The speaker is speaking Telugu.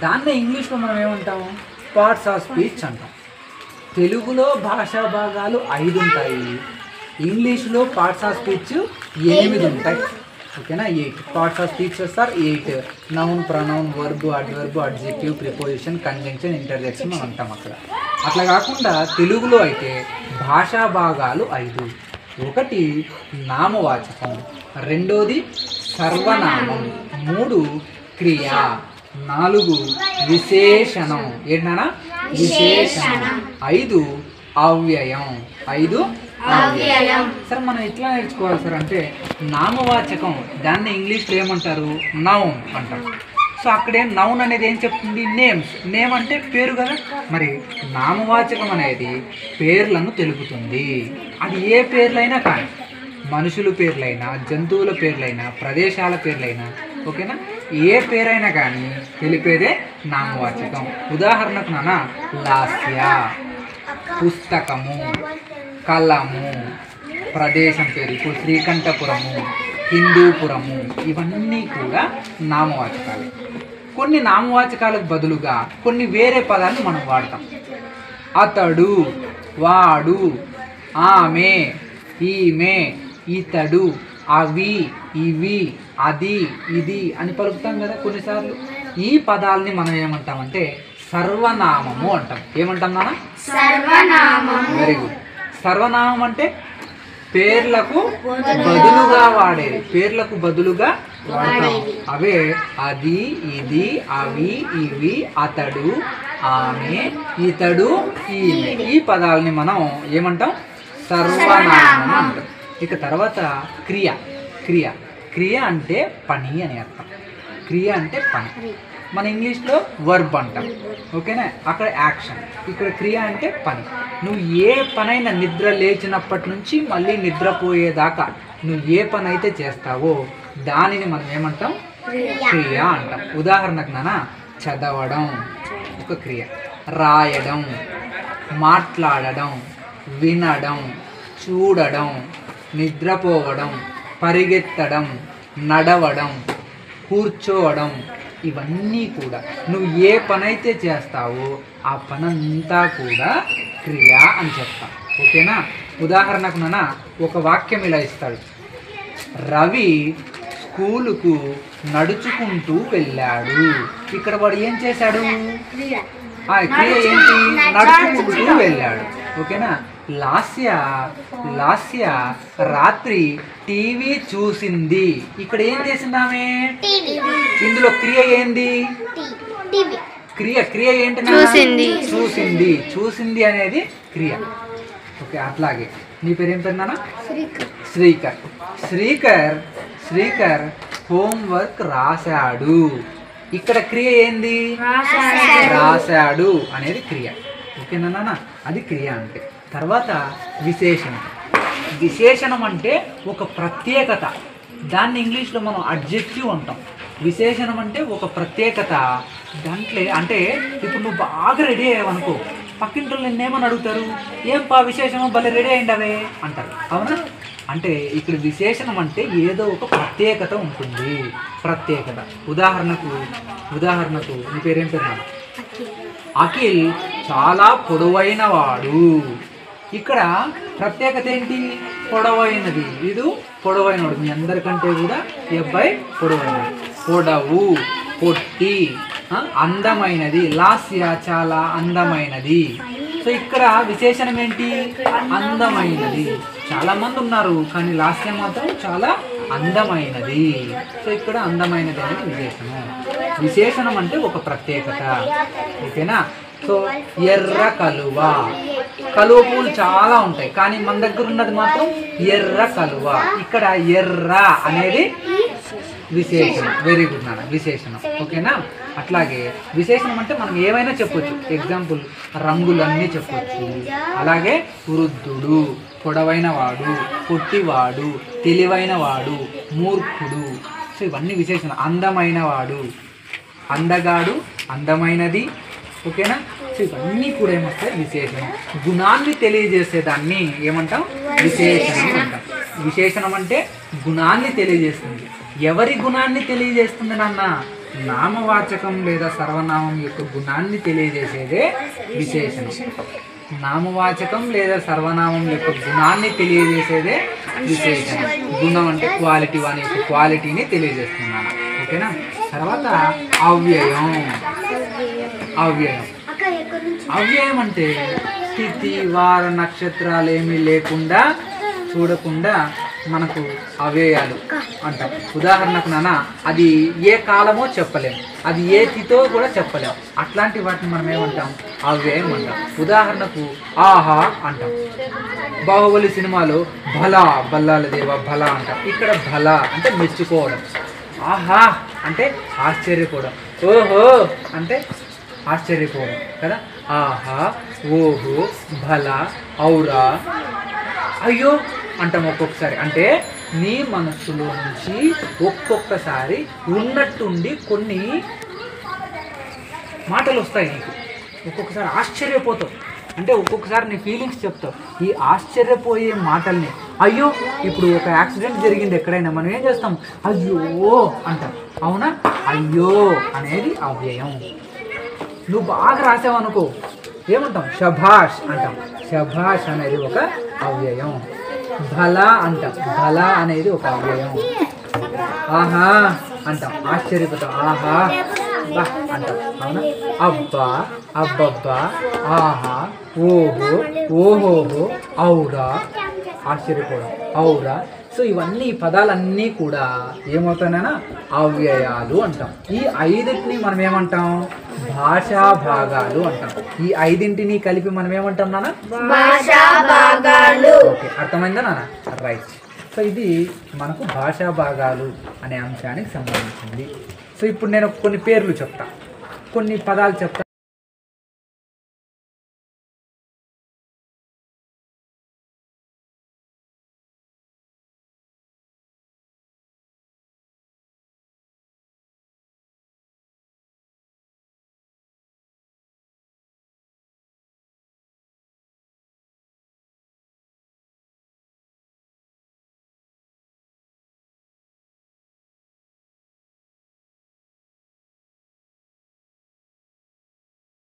దాన్నే ఇంగ్లీష్లో మనం ఏమంటాము? పార్ట్స్ ఆఫ్ స్పీచ్ అంటాం. తెలుగులో భాషా భాగాలు 5 ఉంటాయి, ఇంగ్లీష్లో పార్ట్స్ ఆఫ్ స్పీచ్ 8 ఉంటాయి. ఓకేనా? 8 parts of speeches are 8. Noun, pronoun, verb, adverb, adjective, preposition, conjunction, interjection అని అంటాం అక్కడ. అట్లా కాకుండా తెలుగులో అయితే భాషా భాగాలు 5. ఒకటి నామవాచకం, రెండోది సర్వనామం, 3 క్రియ, 4 విశేషణం. ఏంటన్నా? విశేషణం. 5 అవ్యయం. 5 అవ్యయం. సార్ మనం ఎట్లా నేర్చుకోవాలి సార్ అంటే, నామవాచకం దాన్ని ఇంగ్లీష్లో ఏమంటారు? నౌన్ అంటారు. సో అక్కడే నౌన్ అనేది ఏం చెప్తుంది? నేమ్స్. నేమ్ అంటే పేరు కదా. మరి నామవాచకం అనేది పేర్లను తెలుపుతుంది. అది ఏ పేర్లైనా కానీ, మనుషుల పేర్లైనా, జంతువుల పేర్లైనా, ప్రదేశాల పేర్లైనా, ఓకేనా, ఏ పేరైనా కానీ తెలిపేదే నామవాచకం. ఉదాహరణకు నాన్న లాస్య, పుస్తకము, కలము, ప్రదేశం పేరు, ఇప్పుడు శ్రీకంఠపురము, హిందూపురము, ఇవన్నీ కూడా నామవాచకాలు. కొన్ని నామవాచకాలకు బదులుగా కొన్ని వేరే పదాలను మనం వాడతాం. అతడు, వాడు, ఆమె, ఈమె, ఇతడు, అవి, ఇవి, అది, ఇది అని పలుకుతాం కదా కొన్నిసార్లు. ఈ పదాలని మనం ఏమంటామంటే సర్వనామము అంటాం. ఏమంటాం నాన్న? సర్వనామము. Very good. సర్వనామం అంటే పేర్లకు బదులుగా వాడేది, పేర్లకు బదులుగా వాడతాం. అవే అది, ఇది, అవి, ఇవి, అతడు, ఆమె, ఇతడు, ఈమె. ఈ పదాలని మనం ఏమంటాం? సర్వనామం అంటాం. ఇక తర్వాత క్రియ. క్రియ క్రియ అంటే పని అని అర్థం. క్రియ అంటే పని. మన ఇంగ్లీష్లో వర్బ్ అంటాం. ఓకేనా? అక్కడ యాక్షన్. ఇక్కడ క్రియ అంటే పని. నువ్వు ఏ పనైనా నిద్ర లేచినప్పటి నుంచి మళ్ళీ నిద్రపోయేదాకా నువ్వు ఏ పని అయితే చేస్తావో దానిని మనం ఏమంటాం? క్రియ అంటాం. ఉదాహరణకు నాన్న చదవడం ఒక క్రియ, రాయడం, మాట్లాడడం, వినడం, చూడడం, నిద్రపోవడం, పరిగెత్తడం, నడవడం, కూర్చోవడం, ఇవన్నీ కూడా నువ్వు ఏ పని అయితే చేస్తావో ఆ పనంతా కూడా క్రియ అని చెప్తాం. ఓకేనా? ఉదాహరణకు నాన్న ఒక వాక్యం ఇలా ఇస్తాడు. రవి స్కూలుకు నడుచుకుంటూ వెళ్ళాడు. ఇక్కడ వాడు ఏం చేశాడు? ఆ క్రియ ఏంటి? నడుచుకుంటూ వెళ్ళాడు. ఓకేనా? లాస్య లాస్య రాత్రి టీవీ చూసింది. ఇక్కడ ఏం చేసింది ఆమె? ఇందులో క్రియ ఏంది? క్రియ క్రియ ఏంటి? చూసింది. చూసింది అనేది క్రియ. ఓకే. అట్లాగే నీ పేరు ఏం పేరు నాన్న? శ్రీకర్. శ్రీకర్ శ్రీకర్ హోంవర్క్ రాశాడు. ఇక్కడ క్రియ ఏంది? రాశాడు అనేది క్రియ. ఓకేనా నాన్న? అది క్రియ అంటే. తర్వాత విశేషణం. విశేషణం అంటే ఒక ప్రత్యేకత. దాన్ని ఇంగ్లీష్లో మనం అడ్జెక్టివ్ అంటాం. విశేషణం అంటే ఒక ప్రత్యేకత. దాంట్లో అంటే ఇప్పుడు నువ్వు బాగా రెడీ అయ్యావనుకో, పక్కింట్లో నిన్నేమని అడుగుతారు? ఏం పా విశేషమో భలే రెడీ అయిండవే అంటారు. అవునా? అంటే ఇక్కడ విశేషణం అంటే ఏదో ఒక ప్రత్యేకత ఉంటుంది. ప్రత్యేకత. ఉదాహరణకు నీ పేరేం పేరు? అఖిల్ చాలా పొడవైన వాడు. ఇక్కడ ప్రత్యేకత ఏంటి? పొడవైనది. వీడు పొడవైనవాడు. మీ అందరికంటే కూడా ఈ అబ్బాయి పొడవైనది. పొడవు, పొట్టి, అందమైనది. లాస్య చాలా అందమైనది. సో ఇక్కడ విశేషణం ఏంటి? అందమైనది. చాలా మంది ఉన్నారు కానీ లాస్య మాత్రం చాలా అందమైనది. సో ఇక్కడ అందమైనది అనేది విశేషణం. విశేషణం అంటే ఒక ప్రత్యేకత. ఓకేనా? సో ఎర్ర కలువ. కలువ పూలు చాలా ఉంటాయి కానీ మన దగ్గర ఉన్నది మాత్రం ఎర్ర కలువ. ఇక్కడ ఎర్ర అనేది విశేషణం. వెరీ గుడ్ నాన్న. విశేషణం. ఓకేనా? అట్లాగే విశేషణం అంటే మనం ఏమైనా చెప్పొచ్చు. ఎగ్జాంపుల్ రంగులన్నీ చెప్పొచ్చు. అలాగే వృద్ధుడు, పొడవైన వాడు, పొట్టివాడు, తెలివైన వాడు, మూర్ఖుడు. సో ఇవన్నీ విశేషణం. అందమైన వాడు, అందగాడు, అందమైనది. ఓకేనా? సో ఇవన్నీ కూడా ఏమొస్తాయి? విశేషణం. గుణాన్ని తెలియజేసేదాన్ని ఏమంటాం? విశేషణం అంటాం. విశేషణం అంటే గుణాన్ని తెలియజేస్తుంది. ఎవరి గుణాన్ని తెలియజేస్తుంది నాన్న? నామవాచకం లేదా సర్వనామం యొక్క గుణాన్ని తెలియజేసేదే విశేషణం. నామవాచకం లేదా సర్వనామం యొక్క గుణాన్ని తెలియజేసేదే విశేషణం. గుణం అంటే క్వాలిటీ, వాని యొక్క క్వాలిటీని తెలియజేస్తున్నాను. ఓకేనా. తర్వాత అవ్యయం. అవ్యయం అవ్యయం అంటే తిథి వార నక్షత్రాలు ఏమీ లేకుండా చూడకుండా మనకు అవ్యయాలు అంటాం. ఉదాహరణకు నాన్న అది ఏ కాలమో చెప్పలేము, అది ఏ తిథో కూడా చెప్పలేము. అట్లాంటి వాటిని మనం ఏమంటాం? అవ్యయం అంటాం. ఉదాహరణకు ఆహా అంటాం. బాహుబలి సినిమాలో భలా బల్లాల దేవ భలా అంటాం. ఇక్కడ భలా అంటే మెచ్చుకోవడం, ఆహా అంటే ఆశ్చర్యపోవడం, ఓహో అంటే ఆశ్చర్యపోవడం కదా. ఆహా, ఓహో, భలా, ఔరా, అయ్యో అంటాం ఒక్కొక్కసారి. అంటే నీ మనస్సులో నుంచి ఒక్కొక్కసారి ఉన్నట్టుండి కొన్ని మాటలు వస్తాయి నీకు. ఒక్కొక్కసారి ఆశ్చర్యపోతావు, అంటే ఒక్కొక్కసారి నీ ఫీలింగ్స్ చెప్తావు. ఈ ఆశ్చర్యపోయే మాటల్ని అయ్యో, ఇప్పుడు ఒక యాక్సిడెంట్ జరిగింది ఎక్కడైనా, మనం ఏం చేస్తాం? అయ్యో అంటాం. అవునా? అయ్యో అనేది అవ్యయం. నువ్వు బాగా రాసావు అనుకో, ఏమంటాం? శభాష్ అంటాం. శభాష్ అనేది ఒక అవ్యయం. భలా అంటాం. భలా అనేది ఒక అవ్యయం. ఆహా అంటాం, ఆశ్చర్యపోతాం. ఆహా బా అంటాం. అవునా? అబ్బా, అబ్బబ్బా, ఆహా, ఓహో, ఓహోహో, ఔరా, ఆశ్చర్యపోవడం, ఔరా. సో ఇవన్నీ పదాలన్నీ కూడా ఏమవుతాయనా? అవ్యయాలు అంటాం. ఈ ఐదింటిని మనం ఏమంటాం? భాషా భాగాలు అంటాం. ఈ ఐదింటిని కలిపి మనం ఏమంటాం నాన్న? భాషా భాగాలు. ఓకే, అర్థమైందా నాన్న? రైట్. సో ఇది మనకు భాషా భాగాలు అనే అంశానికి సంబంధించింది. సో ఇప్పుడు నేను కొన్ని పేర్లు చెప్తా, కొన్ని పదాలు చెప్తా.